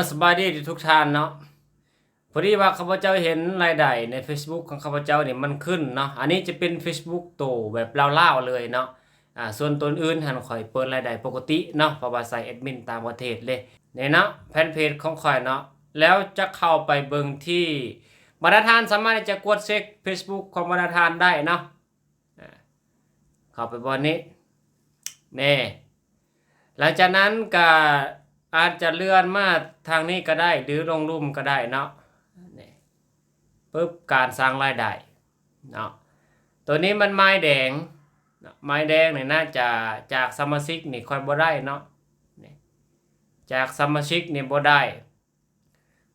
สบายดีทุกท่านเนาะพอดีว่าข้าพเจ้าเห็นรายได้ใน Facebook ของข้าพเจ้าเนี่ยมันขึ้นเนาะอันนี้จะเป็น Facebook โตแบบเล่าๆเลยเนาะส่วนตัวอื่นหันข่อยเปิดรายได้ปกติเนาะเพราะว่าใส่แอดมินตามประเทศเลยเนี่ยเนาะแฟนเพจของข่อยเนาะแล้วจะเข้าไปเบิ่งที่มาตรฐานสามารถจะกดเช็ค Facebook ของมาตรฐานได้เนาะเข้าไปบนนี้นี่หลังจากนั้นก็อาจจะเลื่อนมาทางนี้ก็ได้หรือลงรูปก็ได้เนาะนี่ปึ๊บการสร้างรายได้เนาะตัวนี้มันไม้แดงไม้แดงเนี่ยน่าจะจากสมาชิกนี่ค่อยบ่ได้เนาะนี่จากสมาชิกนี่บ่ได้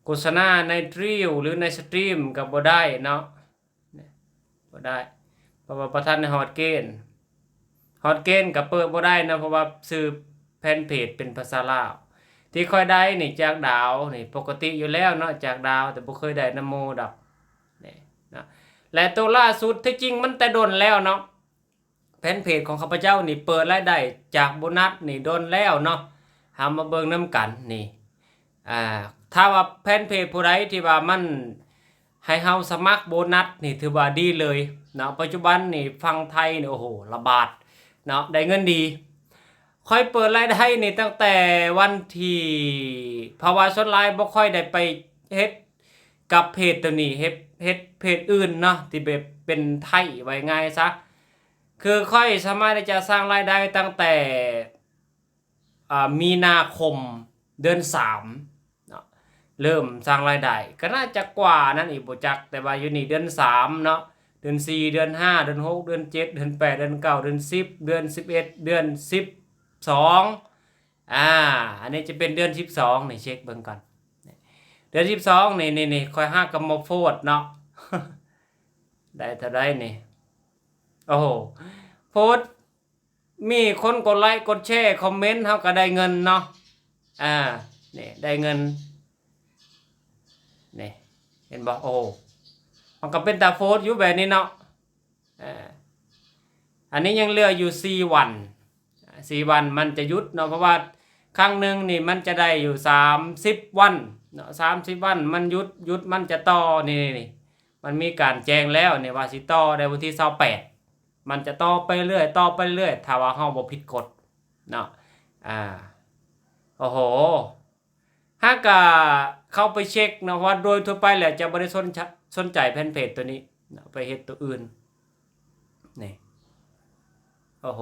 โฆษณาในรีลหรือในสตรีมก็บ่ได้เนาะบ่ได้เพราะว่าประธานในฮอตเกณฑ์ก็เปิดบ่ได้นะเพราะว่าซื้อแฟนเพจเป็นภาษาลาวที่ค่อยได้นี่จากดาวนี่ปกติอยู่แล้วเนาะจากดาวแต่บ่เคยได้นโมดอกนี่นะและตัวล่าสุดที่จริงมันแต่ดนแล้วเนาะแฟนเพจของข้าพเจ้านี่เปิดรายได้จากโบนัสนี่ดนแล้วเนาะหามาเบิ่งนำกันนี่ถ้าว่าแฟนเพจผู้ใดที่ว่ามันให้เฮาสมัครโบนัสนี่ถือว่าดีเลยเนาะปัจจุบันนี่ฟังไทยนี่โอ้โหระบาดเนาะได้เงินดีค่อยเปิดรายได้นี่ตั้งแต่วันที่ภาวะส่วนหลายบ่ค่อยได้ไปเฮ็ดกับเพจตัวนี้เฮ็ดเพจอื่นเนาะที่แบบเป็นไทยไว้ง่ายซะคือค่อยสามารถที่จะสร้างรายได้ตั้งแต่มีนาคมเดือน3เนาะเริ่มสร้างรายได้ก็น่าจะกว่านั้นอีกบ่จักแต่ว่าอยู่นี่เดือน3เนาะเดือน4เดือน5เดือน6เดือน7เดือน8เดือน9เดือน10เดือน11เดือน12อันนี้จะเป็นเดือน12นี่เช็คเบิ่งก่อนเดือน12นี่ค่อยหากับมาโฟดเนาะ ได้เท่าใดนี่โอ้โหโพสต์มีคนกดไลค์กดแชร์คอมเมนต์เฮาก็ได้เงินเนาะนี่ได้เงินนี่เห็นบ่โอ้มันก็เป็นตาโฟสต์อยู่แบบนี้เนาะอันนี้ยังเหลืออยู่4วันมันจะหยุดเนาะเพราะว่าครั้งหนึ่งนี่มันจะได้อยู่30วันเนาะ30วันมันหยุดมันจะต่อนี่มันมีการแจ้งแล้วเนี่ยว่าสิต่อในวันที่28มันจะต่อไปเรื่อยถ้าว่าเฮาบ่ผิดกฎเนาะโอ้โหหากเข้าไปเช็คนะว่าโดยทั่วไปแหละจะบ่ได้สนใจแฟนเพจตัวนี้ไปเฮ็ดตัวอื่นนี่โอ้โห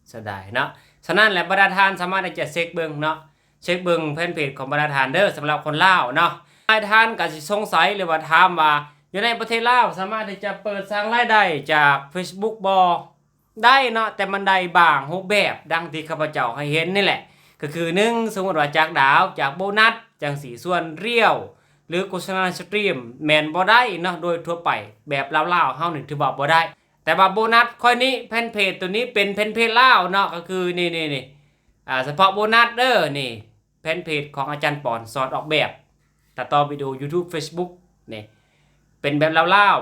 เสียดายเนาะฉะนั้นแหละบรรดาทานสามารถที่จะเช็คเบิ่งเนาะเช็คเบิ่งแฟนเพจของบรรดาทานเด้อสำหรับคนลาวเนาะบรรดาทานก็สิสงสัยหรือว่าถามว่าอยู่ในประเทศลาวสามารถที่จะเปิดสร้างรายได้จาก Facebook บ่ได้เนาะแต่มันได้บางรูปแบบดังที่ข้าพเจ้าให้เห็นนี่แหละก็คือ1สมมุติว่าจากดาวจากโบนัสจังสีส่วนเรียวหรือโฆษณาสตรีมแม่นบ่ได้เนาะโดยทั่วไปแบบลาวๆเฮานี่ถือว่าบ่ได้แต่ว่าโบนัสค่อยนี้แผ่นเพจตัวนี้เป็นแผ่นเพจลาวเนาะก็คือนี่เฉพาะโบนัสเด้อนี่แผ่นเพจของอาจารย์ปอนสอนออกแบบตัดต่อวิดีโอ YouTube Facebook นี่เป็นแบบลาว